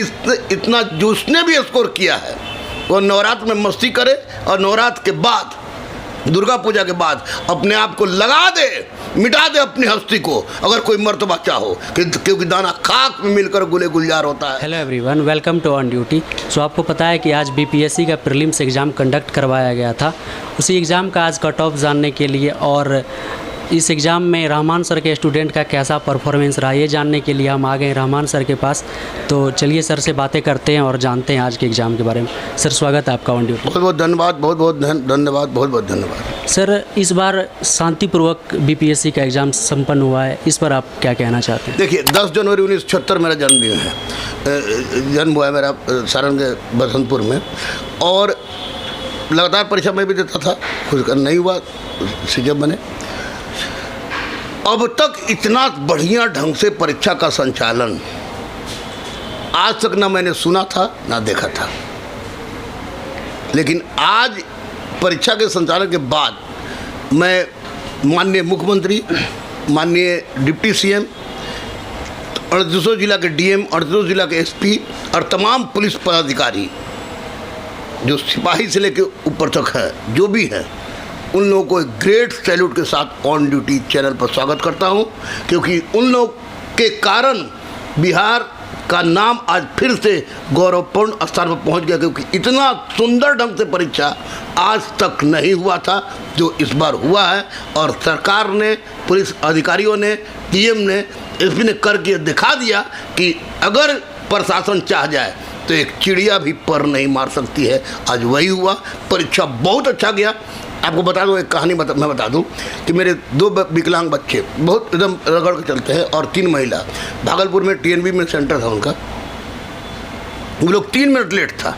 इतना जिसने भी स्कोर किया है वो नवरात्र में मस्ती करे और नवरात्र के बाद, दुर्गा पूजा के बाद अपने आप को लगा दे, मिटा दे अपनी हस्ती को, अगर कोई मर्तबा चाहो, क्योंकि दाना खाक में मिलकर गुले गुलजार होता है। Hello everyone, welcome to on duty. So आपको पता है कि आज बीपीएससी का प्रीलिम्स एग्ज़ाम कंडक्ट करवाया गया था। उसी एग्ज़ाम का आज कट ऑफ जानने के लिए और इस एग्ज़ाम में रहमान सर के स्टूडेंट का कैसा परफॉर्मेंस रहा ये जानने के लिए हम आ गए रहमान सर के पास। तो चलिए सर से बातें करते हैं और जानते हैं आज के एग्ज़ाम के बारे में। सर स्वागत है आपका ऑन ड्यूटी। बहुत बहुत धन्यवाद, बहुत बहुत धन्यवाद, बहुत बहुत धन्यवाद। सर इस बार शांतिपूर्वक बीपीएससी का एग्ज़ाम संपन्न हुआ है, इस पर आप क्या कहना चाहते हैं? देखिए 10 जनवरी 1976 मेरा जन्मदिन है। जन्म हुआ है मेरा सारण के बसंतपुर में, और लगातार परीक्षा में भी देता था, खुद नहीं हुआ सीजन बने। अब तक इतना बढ़िया ढंग से परीक्षा का संचालन आज तक ना मैंने सुना था ना देखा था। लेकिन आज परीक्षा के संचालन के बाद मैं माननीय मुख्यमंत्री, माननीय डिप्टी सीएम, 38 जिला के डीएम, 38 जिला के एसपी और तमाम पुलिस पदाधिकारी जो सिपाही से लेकर ऊपर तक है, जो भी है, उन लोगों को एक ग्रेट सैल्यूट के साथ ऑन ड्यूटी चैनल पर स्वागत करता हूं, क्योंकि उन लोग के कारण बिहार का नाम आज फिर से गौरवपूर्ण स्थान पर पहुंच गया, क्योंकि इतना सुंदर ढंग से परीक्षा आज तक नहीं हुआ था जो इस बार हुआ है। और सरकार ने, पुलिस अधिकारियों ने, पीएम ने, एसपी ने करके दिखा दिया कि अगर प्रशासन चाह जाए तो एक चिड़िया भी पर नहीं मार सकती है। आज वही हुआ, परीक्षा बहुत अच्छा गया। आपको बता दूं, एक कहानी मैं बता दूं कि मेरे 2 विकलांग बच्चे बहुत एकदम रगड़ के चलते हैं और 3 महिला, भागलपुर में टीएनबी में सेंटर था उनका, वो लोग 3 मिनट लेट था।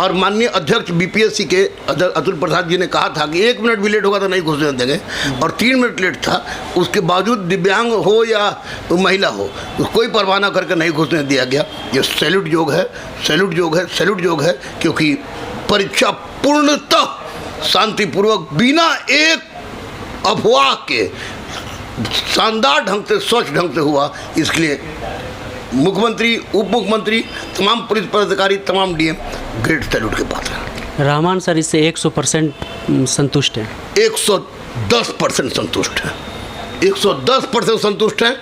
और माननीय अध्यक्ष बीपीएससी के अतुल प्रसाद जी ने कहा था कि 1 मिनट भी लेट होगा तो नहीं घुसने देंगे, और 3 मिनट लेट था। उसके बावजूद दिव्यांग हो या महिला हो, कोई परवाह न करके नहीं घुसने दिया गया। ये सैल्यूट योग है, सैल्यूट योग है, सैल्यूट योग है, क्योंकि परीक्षा पूर्णतः शांतिपूर्वक, बिना एक अफवाह के, शानदार ढंग से, स्वच्छ ढंग से हुआ। इसके लिए मुख्यमंत्री, उप मुख्यमंत्री, तमाम पुलिस पदाधिकारी, तमाम डीएम ग्रेट सैल्यूट के पात्र हैं। रहमान सर इससे 100% संतुष्ट हैं? 110% संतुष्ट हैं, 110% संतुष्ट हैं।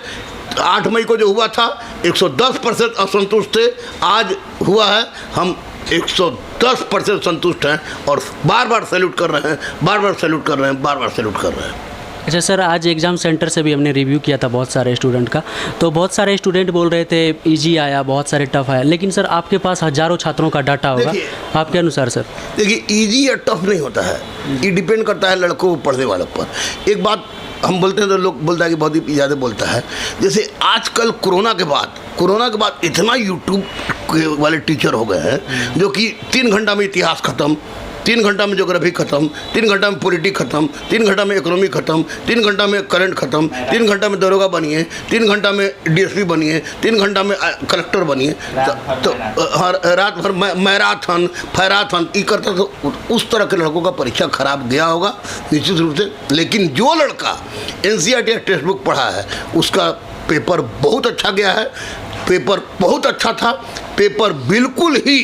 8 मई को जो हुआ था 110% असंतुष्ट थे, आज हुआ है हम 110% संतुष्ट हैं और बार बार सैल्यूट कर रहे हैं, बार बार सैल्यूट कर रहे हैं, बार बार सैल्यूट कर रहे हैं। अच्छा सर, आज एग्ज़ाम सेंटर से भी हमने रिव्यू किया था बहुत सारे स्टूडेंट का, तो बहुत सारे स्टूडेंट बोल रहे थे इजी आया, बहुत सारे टफ आया, लेकिन सर आपके पास हज़ारों छात्रों का डाटा होगा, आपके अनुसार सर? देखिए, इजी या टफ नहीं होता है, ये डिपेंड करता है लड़कों पढ़ने वालों पर। एक बात हम बोलते हैं तो लोग बोलता है कि बहुत ही ज़्यादा बोलता है। जैसे आजकल कोरोना के बाद इतना यूट्यूब वाले टीचर हो गए हैं जो कि 3 घंटा में इतिहास खत्म, 3 घंटा में ज्योग्राफी खत्म, 3 घंटा में पॉलिटिक्स खत्म, 3 घंटा में इकोनॉमी खत्म, 3 घंटा में करंट खत्म, 3 घंटा में दरोगा बनिए, 3 घंटा में डीएसपी बनिए, 3 घंटा में कलेक्टर बनिए। तो रात भर मैराथन फैराथन ये करता, तो उस तरह के लड़कों का परीक्षा खराब गया होगा निश्चित रूप से। लेकिन जो लड़का एनसीईआरटी टेक्स्ट बुक पढ़ा है उसका पेपर बहुत अच्छा गया है, पेपर बहुत अच्छा था, पेपर बिल्कुल ही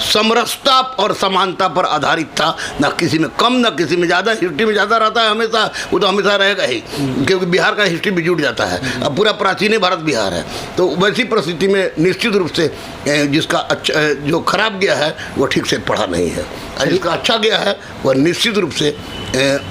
समरसता और समानता पर आधारित था, ना किसी में कम ना किसी में ज़्यादा। हिस्ट्री में ज़्यादा रहता है हमेशा, वो तो हमेशा रहेगा ही, क्योंकि बिहार का हिस्ट्री भी जुड़ जाता है। अब पूरा प्राचीन भारत बिहार है, तो वैसी परिस्थिति में निश्चित रूप से जिसका अच्छा, जो खराब गया है वो ठीक से पढ़ा नहीं है, और जिसका अच्छा गया है वह निश्चित रूप से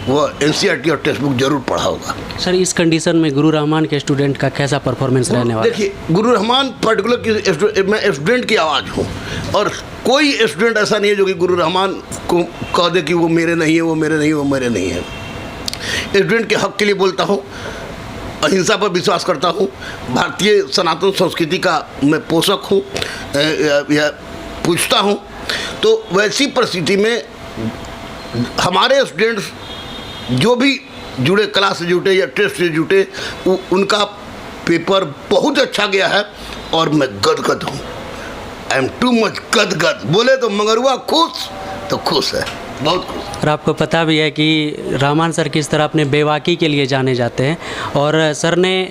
वो एनसीईआरटी और टेक्स्ट बुक जरूर पढ़ा होगा। सर इस कंडीशन में गुरु रहमान के स्टूडेंट का कैसा परफॉर्मेंस रहने वाला है? देखिए, गुरु रहमान पर्टिकुलर मैं स्टूडेंट की आवाज़ हूँ, और कोई स्टूडेंट ऐसा नहीं है जो कि गुरु रहमान को कह दे कि वो मेरे नहीं है, वो मेरे नहीं है, वो मेरे नहीं है। स्टूडेंट के हक के लिए बोलता हूँ, अहिंसा पर विश्वास करता हूँ, भारतीय सनातन संस्कृति का मैं पोषक हूँ या पूछता हूँ। तो वैसी परिस्थिति में हमारे स्टूडेंट्स जो भी जुड़े, क्लास से जुटे या टेस्ट से जुटे, उनका पेपर बहुत अच्छा गया है और मैं गदगद हूँ। आई एम टू मच गदगद। बोले तो मगरुआ खुश तो खुश है, बहुत खुश। और आपको पता भी है कि रहमान सर किस तरह अपने बेबाकी के लिए जाने जाते हैं, और सर ने,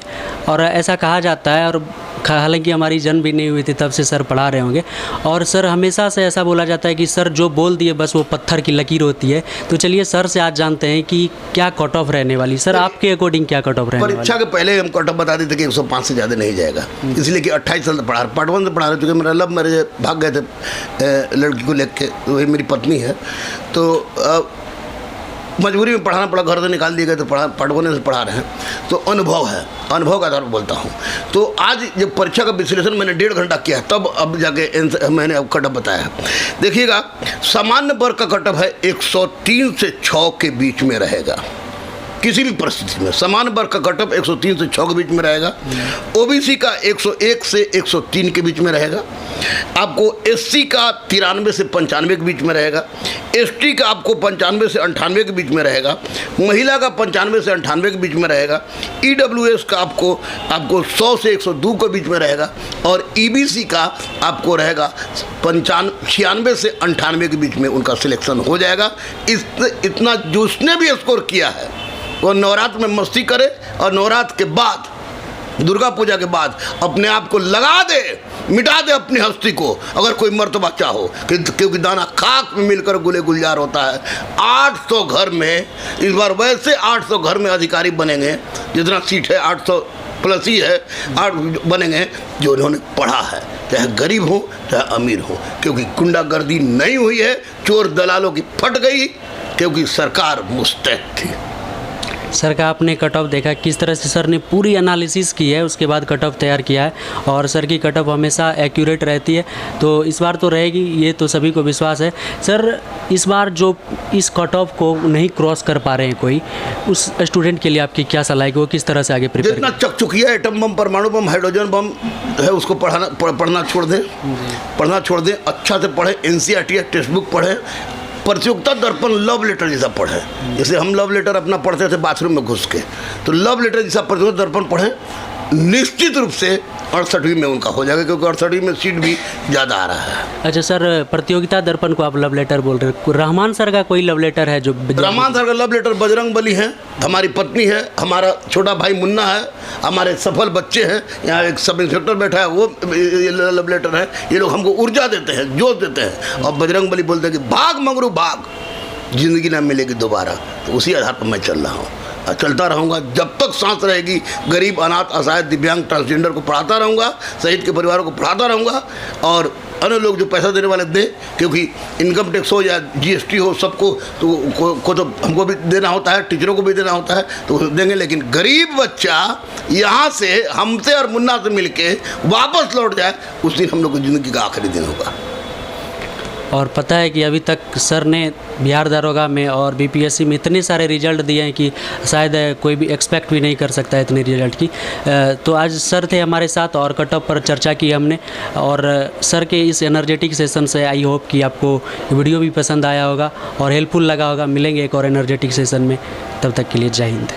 और ऐसा कहा जाता है, और हालांकि हमारी जन्म भी नहीं हुई थी तब से सर पढ़ा रहे होंगे, और सर हमेशा से ऐसा बोला जाता है कि सर जो बोल दिए बस वो पत्थर की लकीर होती है। तो चलिए सर से आज जानते हैं कि क्या कट ऑफ रहने वाली, सर आपके अकॉर्डिंग क्या कट ऑफ रहने वाली? परीक्षा के पहले हम कट ऑफ बता देते कि 105 से ज़्यादा नहीं जाएगा, इसलिए कि 28 साल पढ़ा, पार्ट 1 से पढ़ा रहे, चूँकि मेरा लव मैरिज भाग गए थे लड़की को लेके, वही मेरी पत्नी है, तो मजबूरी में पढ़ाना पड़ा, घर से निकाल दिए गए, तो पढ़ने से पढ़ा रहे हैं, तो अनुभव है, अनुभव का आधार पर बोलता हूँ। तो आज जब परीक्षा का विश्लेषण मैंने 1.5 घंटा किया, तब अब जाके मैंने अब कटअप बताया। देखिएगा, सामान्य वर्ग का कटअप है 103 से 6 के बीच में रहेगा, किसी भी परिस्थिति में सामान्य वर्ग का कटअप 103 से 6 के बीच में रहेगा। ओबीसी का 101 से 103 के बीच में रहेगा। आपको एससी का 93 से 95 के बीच में रहेगा। एसटी का आपको 95 से 98 के बीच में रहेगा। महिला का 95 से 98 के बीच में रहेगा। ईडब्ल्यूएस का आपको 100 से 102 के बीच में रहेगा। और ईबीसी का आपको रहेगा 96 से 98 के बीच में उनका सिलेक्शन हो जाएगा। इतना जिसने भी स्कोर किया है वो नवरात्र में मस्ती करे, और नवरात्र के बाद, दुर्गा पूजा के बाद अपने आप को लगा दे, मिटा दे अपनी हस्ती को, अगर कोई मर्तबा चाहो, क्योंकि दाना खाक में मिलकर गुले गुलजार होता है। 800 घर में इस बार वैसे 800 घर में अधिकारी बनेंगे, जितना सीट है 800 प्लस ही है, 8 बनेंगे जो इन्होंने पढ़ा है, चाहे गरीब हो चाहे अमीर हो, क्योंकि गुंडागर्दी नहीं हुई है, चोर दलालों की फट गई, क्योंकि सरकार मुस्तैद थी। सर का आपने कट ऑफ देखा, किस तरह से सर ने पूरी एनालिसिस की है, उसके बाद कट ऑफ तैयार किया है, और सर की कट ऑफ हमेशा एक्यूरेट रहती है, तो इस बार तो रहेगी, ये तो सभी को विश्वास है। सर इस बार जो इस कट ऑफ को नहीं क्रॉस कर पा रहे हैं कोई, उस स्टूडेंट के लिए आपकी क्या सलाह है कि वो किस तरह से आगे प्रिपेयर? जितना चकचुकिया एटम बम, परमाणु बम, हाइड्रोजन बम है, उसको पढ़ना छोड़ दें, पढ़ना छोड़ दें, अच्छा से पढ़ें, एनसीईआरटी टेक्स्ट बुक पढ़ें, प्रतियोगिता दर्पण लव लेटर जैसा पढ़े। जैसे हम लव लेटर अपना पढ़ते थे बाथरूम में घुस के, तो लव लेटर जैसा प्रतियोगिता दर्पण पढ़ें, निश्चित रूप से 68वीं में उनका हो जाएगा, क्योंकि 68वीं में सीट भी ज़्यादा आ रहा है। अच्छा सर, प्रतियोगिता दर्पण को आप लव लेटर बोल रहे हो, रहमान सर का कोई लव लेटर है जो? रहमान सर का लव लेटर बजरंग बली है, हमारी पत्नी है, हमारा छोटा भाई मुन्ना है, हमारे सफल बच्चे हैं, यहाँ एक सब इंस्पेक्टर बैठा है, वो लव लेटर है। ये लोग हमको ऊर्जा देते हैं, जोश देते हैं, और बजरंग बली बोलते हैं कि भाग मंगरू भाग, जिंदगी ना मिलेगी दोबारा। तो उसी आधार पर मैं चल रहा हूँ, चलता रहूँगा जब तक सांस रहेगी। गरीब, अनाथ, असहाय, दिव्यांग, ट्रांसजेंडर को पढ़ाता रहूँगा, शहीद के परिवारों को पढ़ाता रहूँगा, और अन्य लोग जो पैसा देने वाले दें, क्योंकि इनकम टैक्स हो या जीएसटी हो, सबको तो हमको भी देना होता है, टीचरों को भी देना होता है, तो देंगे। लेकिन गरीब बच्चा यहाँ से हमसे और मुन्ना से मिलके वापस लौट जाए, उस दिन हम लोग की ज़िंदगी का आखिरी दिन होगा। और पता है कि अभी तक सर ने बिहार दारोगा में और बीपीएससी में इतने सारे रिजल्ट दिए हैं कि शायद कोई भी एक्सपेक्ट भी नहीं कर सकता है इतने रिजल्ट की। तो आज सर थे हमारे साथ और कट ऑफ पर चर्चा की हमने, और सर के इस एनर्जेटिक सेशन से आई होप कि आपको वीडियो भी पसंद आया होगा और हेल्पफुल लगा होगा। मिलेंगे एक और एनर्जेटिक सेशन में, तब तक के लिए जय हिंद।